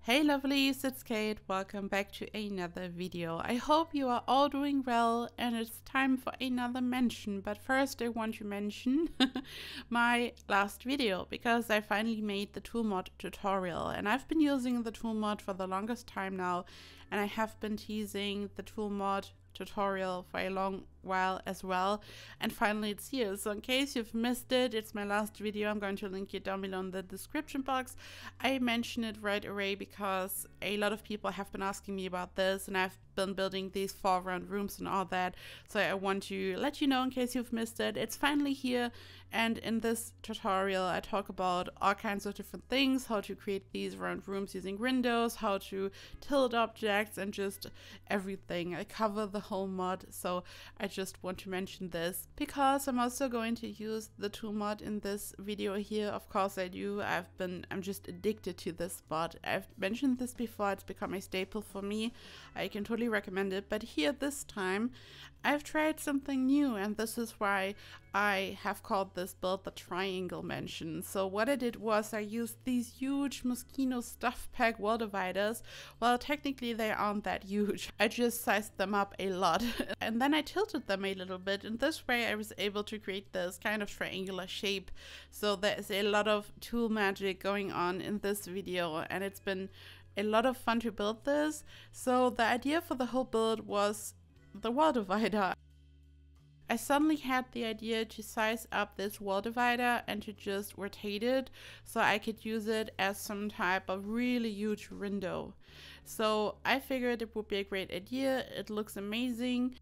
Hey lovelies, it's Kate. Welcome back to another video. I hope you are all doing well and it's time for another mention. But first I want to mention my last video because I finally made the T.O.O.L mod tutorial and I've been using the T.O.O.L mod for the longest time now, and I have been teasing the T.O.O.L mod tutorial for a long while as well, and finally it's here. So in case you've missed it, it's my last video. I'm going to link it down below in the description box. I mention it right away because a lot of people have been asking me about this, and I've been building these 4 round rooms and all that, so I want to let you know in case you've missed it. It's finally here, and in this tutorial I talk about all kinds of different things: how to create these round rooms using windows, how to tilt objects, and just everything. I cover the whole mod, so I just want to mention this because I'm also going to use the T.O.O.L mod in this video here. Of course I do. I'm just addicted to this mod. I've mentioned this before, it's become a staple for me. I can totally recommend it, but here this time I've tried something new, and this is why I have called this build the triangle mention. So what I did was I used these huge Moschino stuff pack wall dividers. Well, technically they aren't that huge. I just sized them up a lot and then I tilted them a little bit, and this way I was able to create this kind of triangular shape. So there's a lot of tool magic going on in this video, and it's been a lot of fun to build this. So the idea for the whole build was the wall divider. I suddenly had the idea to size up this wall divider and to just rotate it so I could use it as some type of really huge window. So I figured it would be a great idea. It looks amazing.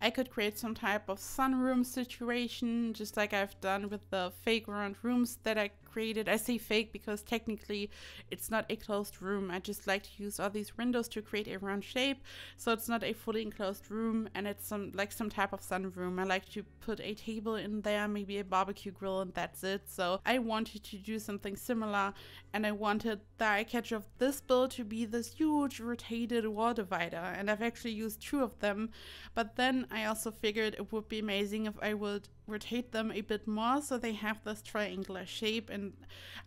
I could create some type of sunroom situation, just like I've done with the fake round rooms that I created. I say fake because technically it's not a closed room. I just like to use all these windows to create a round shape, so it's not a fully enclosed room, and it's some type of sunroom. I like to put a table in there, maybe a barbecue grill, and that's it. So I wanted to do something similar, and I wanted the eye catch of this build to be this huge rotated wall divider, and I've actually used 2 of them. But then I also figured it would be amazing if I would rotate them a bit more so they have this triangular shape, and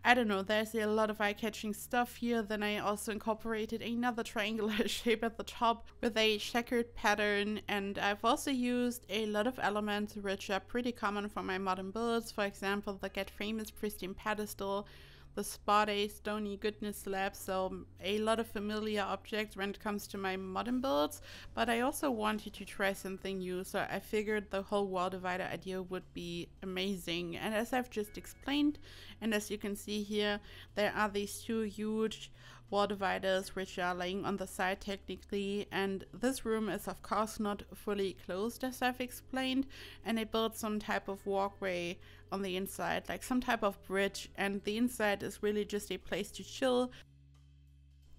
I don't know, there's a lot of eye-catching stuff here. Then I also incorporated another triangular shape at the top with a checkered pattern, and I've also used a lot of elements which are pretty common for my modern builds. For example, the Get Famous pristine pedestal, the spotty stony goodness slab, so a lot of familiar objects when it comes to my modern builds. But I also wanted to try something new, so I figured the whole wall divider idea would be amazing. And as I've just explained, and as you can see here, there are these 2 huge wall dividers which are laying on the side technically, and this room is of course not fully closed as I've explained, and I built some type of walkway on the inside, like some type of bridge, and the inside is really just a place to chill.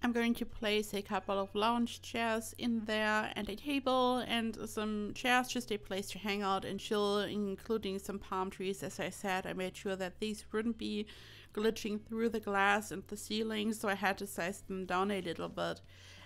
I'm going to place a couple of lounge chairs in there and a table and some chairs, just a place to hang out and chill, including some palm trees. As I said, I made sure that these wouldn't be glitching through the glass and the ceiling, so I had to size them down a little bit.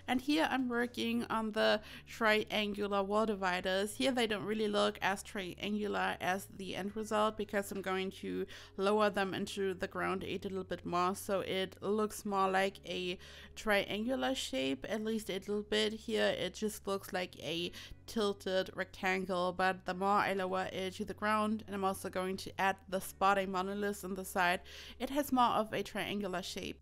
And here I'm working on the triangular wall dividers. Here they don't really look as triangular as the end result because I'm going to lower them into the ground a little bit more, so it looks more like a triangular shape, at least a little bit. Here it just looks like a tilted rectangle, but the more I lower it to the ground, and I'm also going to add the spotty monolith on the side, it has more of a triangular shape.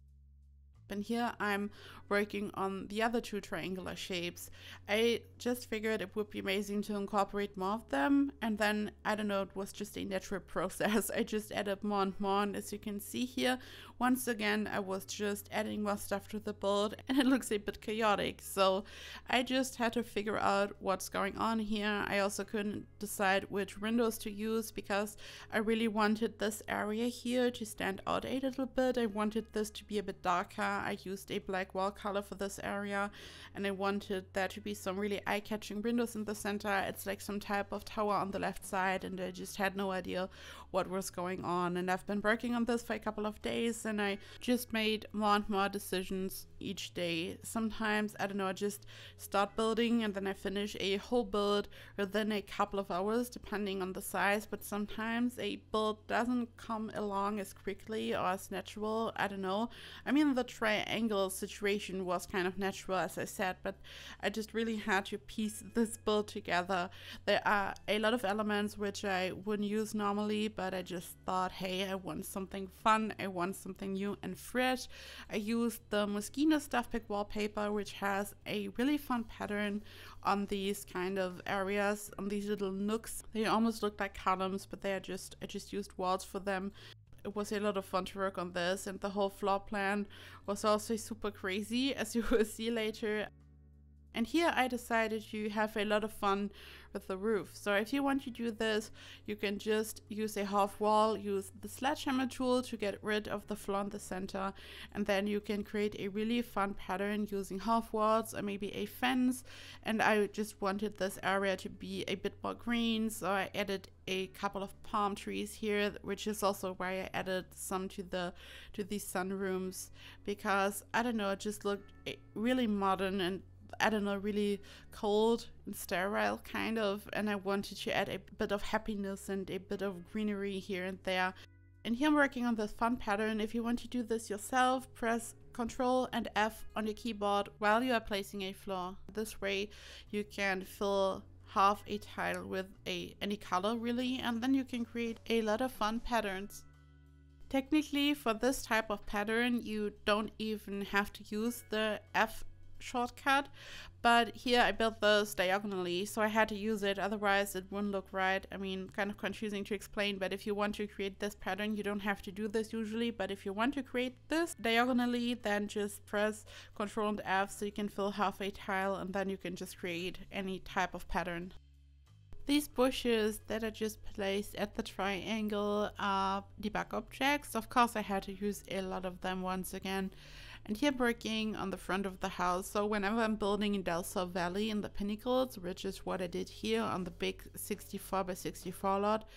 And here I'm working on the other 2 triangular shapes. I just figured it would be amazing to incorporate more of them, and then, I don't know, it was just a natural process. I just added more and more, and as you can see here, once again I was just adding more stuff to the build, and it looks a bit chaotic, so I just had to figure out what's going on here. I also couldn't decide which windows to use because I really wanted this area here to stand out a little bit. I wanted this to be a bit darker. I used a black wall color for this area, and I wanted there to be some really eye-catching windows in the center. It's like some type of tower on the left side, and I just had no idea what was going on. And I've been working on this for a couple of days, and I just made more and more decisions each day. Sometimes, I don't know, I just start building and then I finish a whole build within a couple of hours depending on the size, but sometimes a build doesn't come along as quickly or as natural. I don't know. I mean, the triangle situation was kind of natural, as I said, but I just really had to piece this build together. There are a lot of elements which I wouldn't use normally, but I just thought, hey, I want something fun, I want something new and fresh. I used the Moschino Stuff Pick wallpaper, which has a really fun pattern on these kind of areas, on these little nooks. They almost look like columns, but I just used walls for them. It was a lot of fun to work on this, and the whole floor plan was also super crazy, as you will see later. And here I decided to have a lot of fun with the roof. So if you want to do this, you can just use a half wall, use the sledgehammer tool to get rid of the floor in the center, and then you can create a really fun pattern using half walls or maybe a fence. And I just wanted this area to be a bit more green, so I added a couple of palm trees here, which is also why I added some to these sunrooms, because I don't know, it just looked really modern and I don't know, really cold and sterile kind of, and I wanted to add a bit of happiness and a bit of greenery here and there. And here I'm working on this fun pattern. If you want to do this yourself, press Ctrl and F on your keyboard while you are placing a floor. This way you can fill half a tile with any color really, and then you can create a lot of fun patterns. Technically, for this type of pattern, you don't even have to use the F shortcut, but here I built this diagonally, so I had to use it, otherwise it wouldn't look right. I mean, kind of confusing to explain, but if you want to create this pattern, you don't have to do this usually, but if you want to create this diagonally, then just press Ctrl and F so you can fill half a tile, and then you can just create any type of pattern. These bushes that I just placed at the triangle are debug objects. Of course, I had to use a lot of them once again. And here I'm working on the front of the house, so whenever I'm building in T.O.O.L Valley in the Pinnacles, which is what I did here on the big 64 by 64 lot,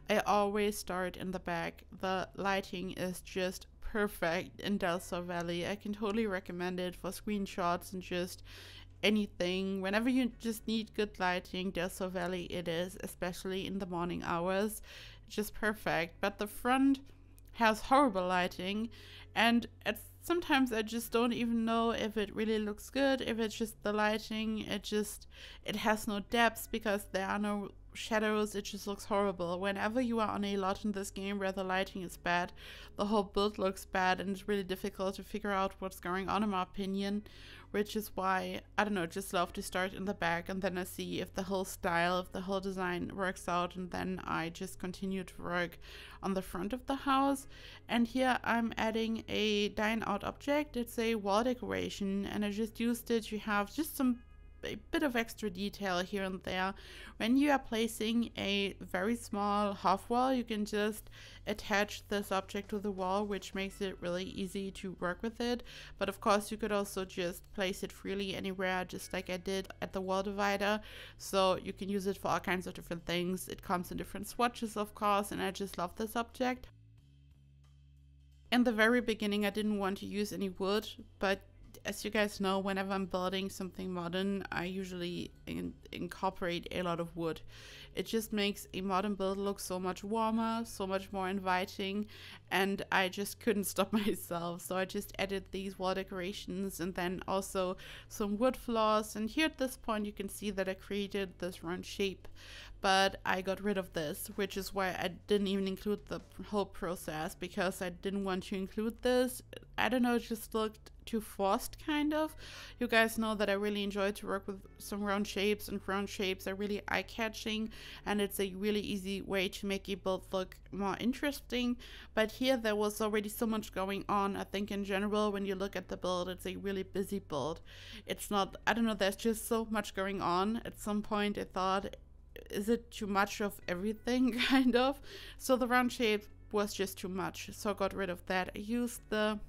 I always start in the back. The lighting is just perfect in T.O.O.L Valley. I can totally recommend it for screenshots and just anything. Whenever you just need good lighting, T.O.O.L Valley it is, especially in the morning hours. It's just perfect. But the front has horrible lighting, and sometimes I just don't even know if it really looks good, if it's just the lighting. It has no depth because there are no shadows. It just looks horrible. Whenever you are on a lot in this game where the lighting is bad, the whole build looks bad, and it's really difficult to figure out what's going on, in my opinion, which is why, I don't know, just love to start in the back, and then I see if the whole style, if the whole design works out, and then I just continue to work on the front of the house. And here I'm adding a dine out object. It's a wall decoration, and I just used it to have just a bit of extra detail here and there. When you are placing a very small half wall, you can just attach this object to the wall, which makes it really easy to work with it. But of course you could also just place it freely anywhere, just like I did at the wall divider, so you can use it for all kinds of different things. It comes in different swatches, of course, and I just love this object. In the very beginning I didn't want to use any wood, but as you guys know, whenever I'm building something modern, I usually incorporate a lot of wood. It just makes a modern build look so much warmer, so much more inviting, and I just couldn't stop myself. So I just added these wall decorations and then also some wood floors. And here at this point you can see that I created this round shape, but I got rid of this, which is why I didn't even include the whole process, because I didn't want to include this. I don't know, it just looked too forced, kind of. You guys know that I really enjoy to work with some round shapes, and round shapes are really eye-catching, and it's a really easy way to make a build look more interesting. But here there was already so much going on. I think in general, when you look at the build, it's a really busy build. It's not, I don't know, there's just so much going on. At some point I thought, is it too much of everything, kind of? So the round shape was just too much, so I got rid of that. I used the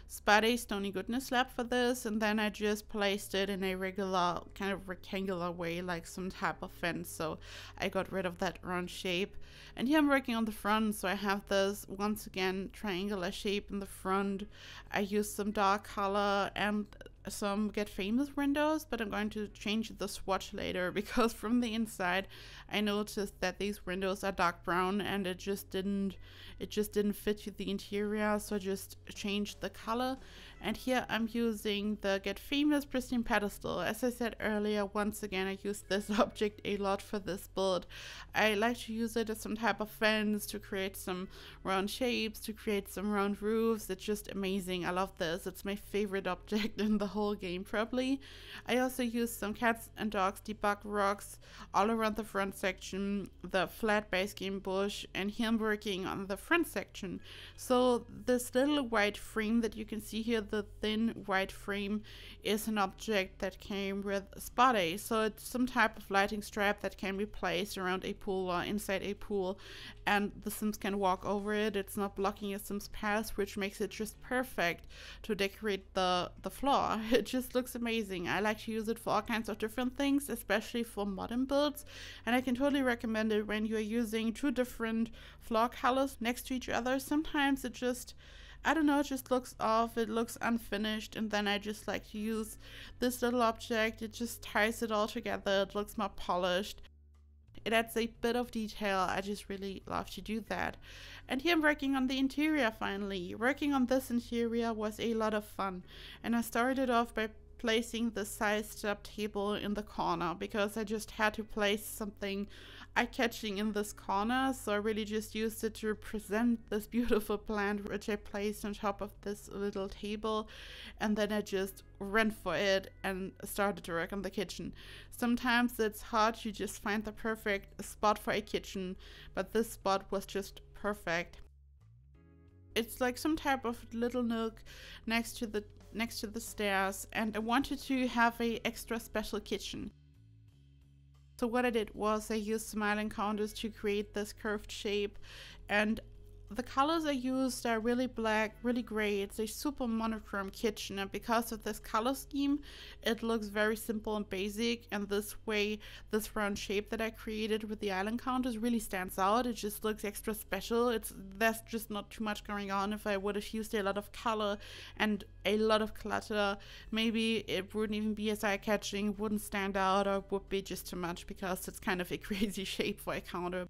Spade Stony Goodness slab for this, and then I just placed it in a regular kind of rectangular way, like some type of fence, so I got rid of that round shape. And here I'm working on the front, so I have this once again triangular shape in the front. I used some dark color and some Get Famous windows, but I'm going to change the swatch later because from the inside I noticed that these windows are dark brown and it just didn't fit with the interior, so I just changed the color. And here I'm using the Get Famous Pristine Pedestal. As I said earlier, once again I use this object a lot for this build. I like to use it as some type of fence to create some round shapes, to create some round roofs. It's just amazing. I love this. It's my favorite object in the whole game probably. I also use some cats and dogs debug rocks all around the front section, the flat base game bush, and here I'm working on the front section. So this little white frame that you can see here, the thin white frame, is an object that came with Spade. So it's some type of lighting strap that can be placed around a pool or inside a pool, and the Sims can walk over it. It's not blocking a Sims path, which makes it just perfect to decorate the floor. It just looks amazing. I like to use it for all kinds of different things, especially for modern builds, and I can totally recommend it when you're using two different floor colors next to each other. Sometimes it just, I don't know, it just looks off, it looks unfinished, and then I just like to use this little object. It just ties it all together. It looks more polished. It adds a bit of detail. I just really love to do that. And here I'm working on the interior finally. Working on this interior was a lot of fun, and I started off by placing the sized up table in the corner because I just had to place something eye-catching in this corner, so I really just used it to represent this beautiful plant which I placed on top of this little table, and then I just ran for it and started to work on the kitchen. Sometimes it's hard to just find the perfect spot for a kitchen, but this spot was just perfect. It's like some type of little nook next to the stairs, and I wanted to have a extra special kitchen. So what I did was I used some island counters to create this curved shape, and the colors I used are really black, really gray. It's a super monochrome kitchen, and because of this color scheme, it looks very simple and basic, and this way, this round shape that I created with the island counters really stands out. It just looks extra special. There's just not too much going on. If I would have used a lot of color and a lot of clutter, maybe it wouldn't even be as eye-catching, wouldn't stand out, or would be just too much because it's kind of a crazy shape for a counter.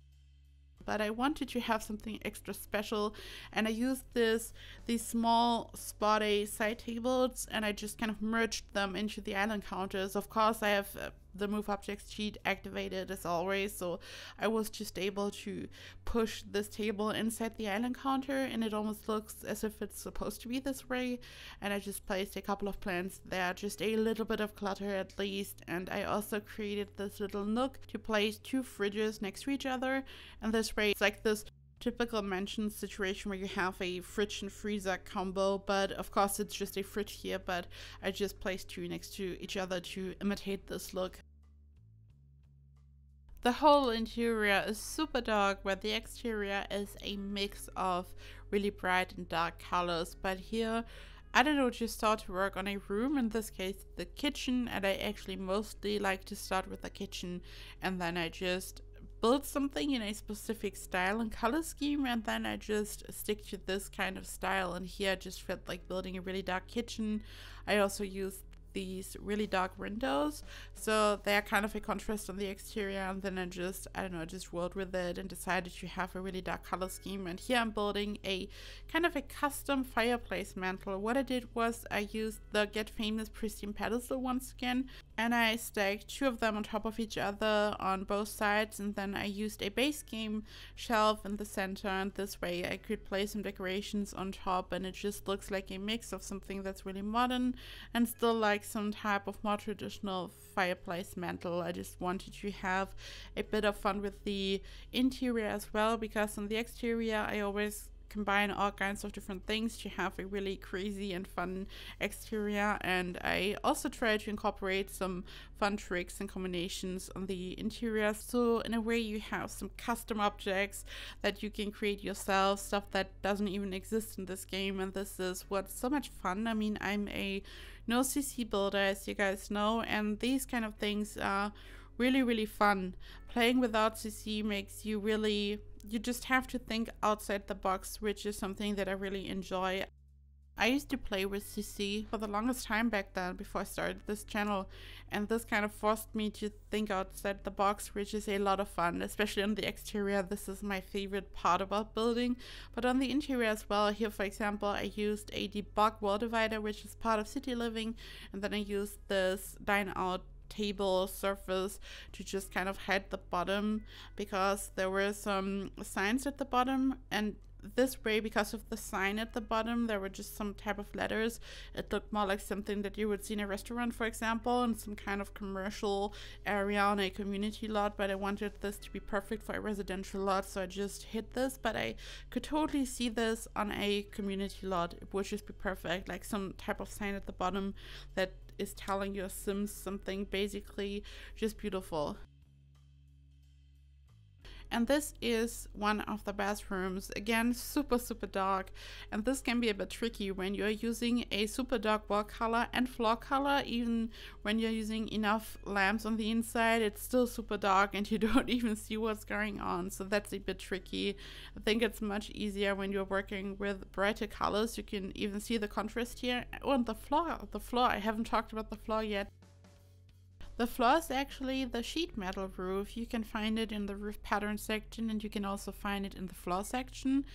But I wanted to have something extra special, and I used these small Spade side tables, and I just kind of merged them into the island counters. Of course, I have the move objects cheat activated as always, so I was just able to push this table inside the island counter, and it almost looks as if it's supposed to be this way. And I just placed a couple of plants there, just a little bit of clutter at least. And I also created this little nook to place two fridges next to each other, and this way it's like this typical mansion situation where you have a fridge and freezer combo, but of course it's just a fridge here, but I just placed two next to each other to imitate this look. The whole interior is super dark, where the exterior is a mix of really bright and dark colors, but here I don't know, just start to work on a room, in this case the kitchen, and I actually mostly like to start with the kitchen, and then I just build something in a specific style and color scheme, and then I just stick to this kind of style. And here I just felt like building a really dark kitchen. I also used these really dark windows, so they're kind of a contrast on the exterior, and then I just rolled with it and decided to have a really dark color scheme. And here I'm building a kind of a custom fireplace mantle. What I did was I used the Get Famous Pristine Pedestal once again, and I stacked two of them on top of each other on both sides, and then I used a base game shelf in the center, and this way I could place some decorations on top, and it just looks like a mix of something that's really modern and still like some type of more traditional fireplace mantle. I just wanted to have a bit of fun with the interior as well, because on the exterior I always combine all kinds of different things to have a really crazy and fun exterior. And I also try to incorporate some fun tricks and combinations on the interior. So in a way you have some custom objects that you can create yourself, stuff that doesn't even exist in this game, and this is what's so much fun. I mean, I'm a no CC builder, as you guys know, and these kind of things are really fun. Playing without CC makes you you just have to think outside the box, which is something that I really enjoy. I used to play with CC for the longest time back then, before I started this channel, and this kind of forced me to think outside the box, which is a lot of fun, especially on the exterior. This is my favorite part about building, but on the interior as well. Here, for example, I used a debug wall divider, which is part of city living, and then I used this dine out table surface to just kind of hide the bottom, because there were some signs at the bottom, and this way, because of the sign at the bottom, there were just some type of letters. It looked more like something that you would see in a restaurant, for example, in some kind of commercial area on a community lot, but I wanted this to be perfect for a residential lot, so I just hid this. But I could totally see this on a community lot. It would just be perfect, like some type of sign at the bottom that is telling your Sims something, basically. Just beautiful. And this is one of the bathrooms. Again, super dark, and this can be a bit tricky when you're using a super dark wall color and floor color. Even when you're using enough lamps on the inside, it's still super dark and you don't even see what's going on, so that's a bit tricky. I think it's much easier when you're working with brighter colors. You can even see the contrast here. Oh, and the floor, I haven't talked about the floor yet. The floor is actually the sheet metal roof. You can find it in the roof pattern section, and you can also find it in the floor section.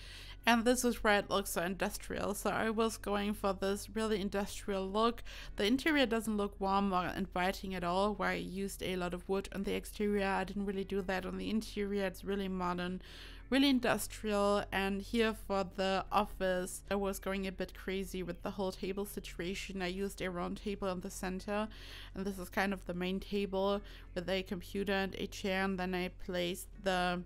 And this is where it looks so industrial. So I was going for this really industrial look. The interior doesn't look warm or inviting at all, where I used a lot of wood on the exterior. I didn't really do that on the interior. It's really modern, really industrial. And here for the office, I was going a bit crazy with the whole table situation. I used a round table in the center, and this is kind of the main table with a computer and a chair, and then I placed the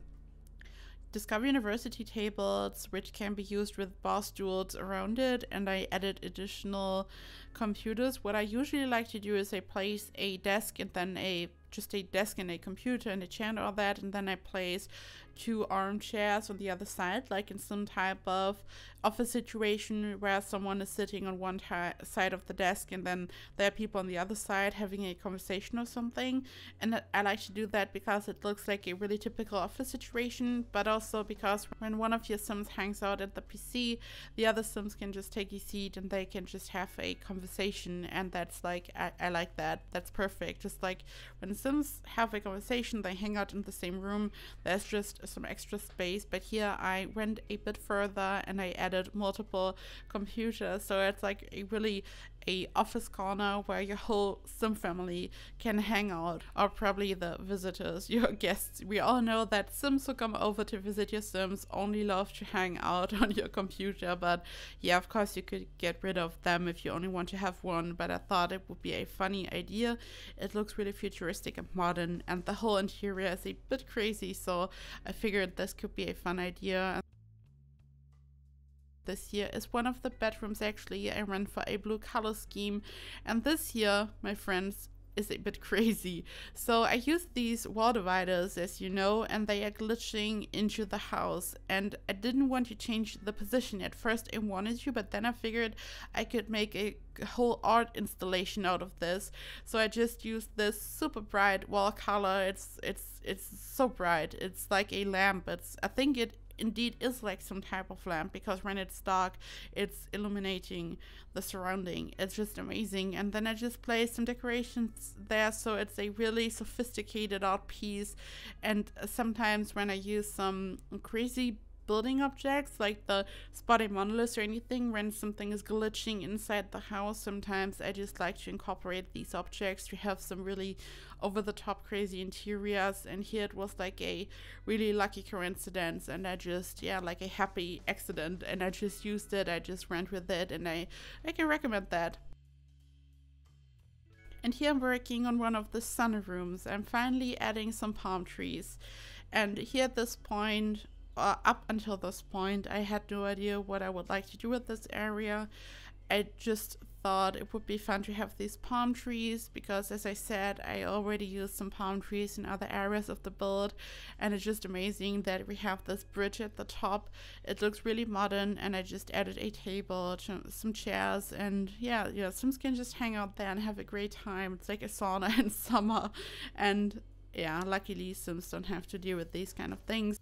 Discover University tables, which can be used with bar stools around it, and I added additional computers. What I usually like to do is I place a desk and then just a desk and a computer and a chair and all that, and then I place 2 armchairs on the other side, like in some type of office situation where someone is sitting on one side of the desk and then there are people on the other side having a conversation or something. And I like to do that because it looks like a really typical office situation, but also because when one of your Sims hangs out at the PC, the other Sims can just take a seat and they can just have a conversation, and that's like, I like that. That's perfect. Just like when Sims have a conversation, they hang out in the same room, there's just some extra space. But here I went a bit further and I added multiple computers, so it's like a office corner where your whole Sim family can hang out, or probably the visitors, your guests. We all know that Sims who come over to visit your Sims only love to hang out on your computer, but yeah, of course you could get rid of them if you only want to have one, but I thought it would be a funny idea. It looks really futuristic and modern, and the whole interior is a bit crazy, so I figured this could be a fun idea. This here is one of the bedrooms. Actually, I ran for a blue color scheme, and this here, my friends, is a bit crazy. So I used these wall dividers, as you know, and they are glitching into the house, and I didn't want to change the position. At first I wanted to, but then I figured I could make a whole art installation out of this, so I just used this super bright wall color. It's so bright, it's like a lamp. I think it indeed is like some type of lamp, because when it's dark it's illuminating the surrounding. It's just amazing. And then I just placed some decorations there, so it's a really sophisticated art piece. And sometimes when I use some crazy building objects like the spotted monoliths or anything, when something is glitching inside the house, sometimes I just like to incorporate these objects to have some really over-the-top crazy interiors. And here it was like a really lucky coincidence, and I just, yeah, like a happy accident, and I just used it. I just went with it, and I can recommend that. And here I'm working on one of the sun rooms. I'm finally adding some palm trees, and here at this point up until this point, I had no idea what I would like to do with this area. I just thought it would be fun to have these palm trees because, as I said, I already used some palm trees in other areas of the build, and it's just amazing that we have this bridge at the top. It looks really modern, and I just added a table, some chairs, and yeah, Sims can just hang out there and have a great time. It's like a sauna in summer, and yeah, luckily Sims don't have to deal with these kind of things.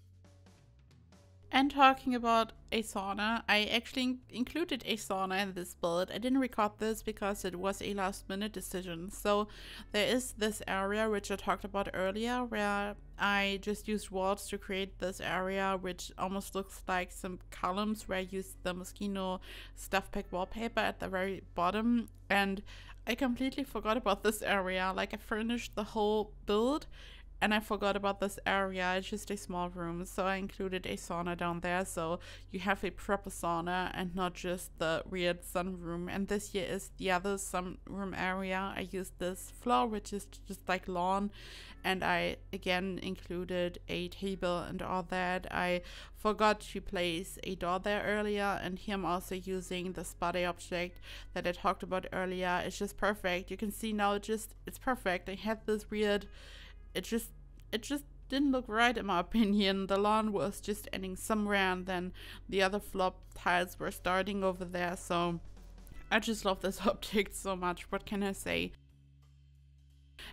And talking about a sauna, I actually included a sauna in this build. I didn't record this because it was a last minute decision. So there is this area which I talked about earlier where I just used walls to create this area, which almost looks like some columns where I used the Moschino stuff pack wallpaper at the very bottom. And I completely forgot about this area. Like, I furnished the whole build and I forgot about this area. It's just a small room, so I included a sauna down there, so you have a proper sauna and not just the weird sunroom. And this here is the other sunroom area. I used this floor, which is just like lawn, and I again included a table and all that. I forgot to place a door there earlier, and here I'm also using the spotty object that I talked about earlier. It's just perfect. You can see now it's perfect. I had this weird, it just didn't look right in my opinion. The lawn was just ending somewhere, and then the other flop tiles were starting over there. So I just love this object so much. What can I say?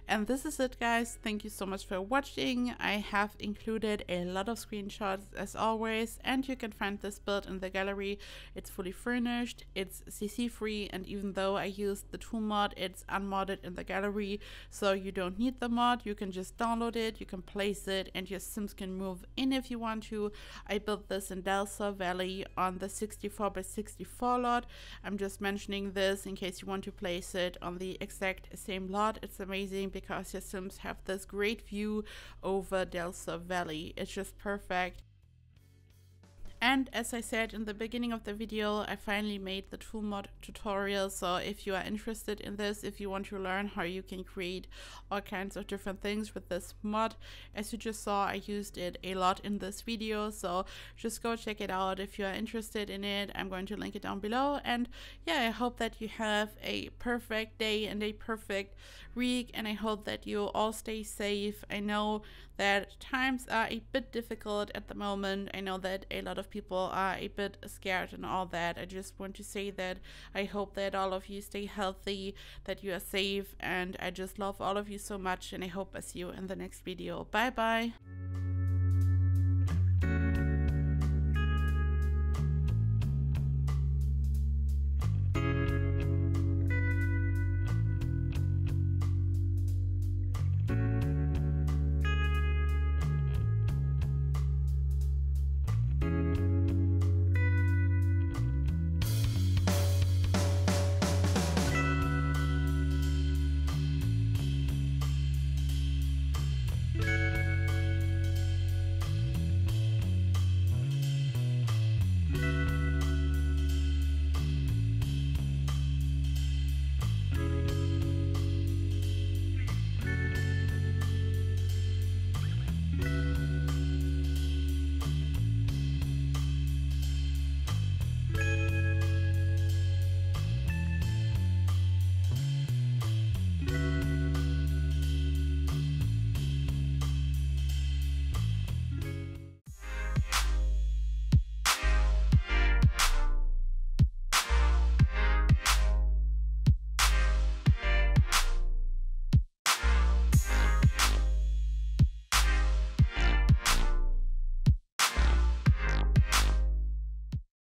And this is it, guys. Thank you so much for watching. I have included a lot of screenshots as always, and you can find this build in the gallery. It's fully furnished, it's CC free, and even though I used the T.O.O.L mod, it's unmodded in the gallery, so you don't need the mod. You can just download it, you can place it, and your Sims can move in if you want to. I built this in T.O.O.L Valley on the 64x64 lot. I'm just mentioning this in case you want to place it on the exact same lot. It's amazing because your Sims have this great view over T.O.O.L Valley. It's just perfect. And as I said in the beginning of the video, I finally made the T.O.O.L mod tutorial. So if you are interested in this, if you want to learn how you can create all kinds of different things with this mod, as you just saw, I used it a lot in this video. So just go check it out if you are interested in it. I'm going to link it down below. And yeah, I hope that you have a perfect day and a perfect week, and I hope that you all stay safe. I know that times are a bit difficult at the moment. I know that a lot of people are a bit scared and all that. I just want to say that I hope that all of you stay healthy, that you are safe, and I just love all of you so much, and I hope I see you in the next video. Bye bye.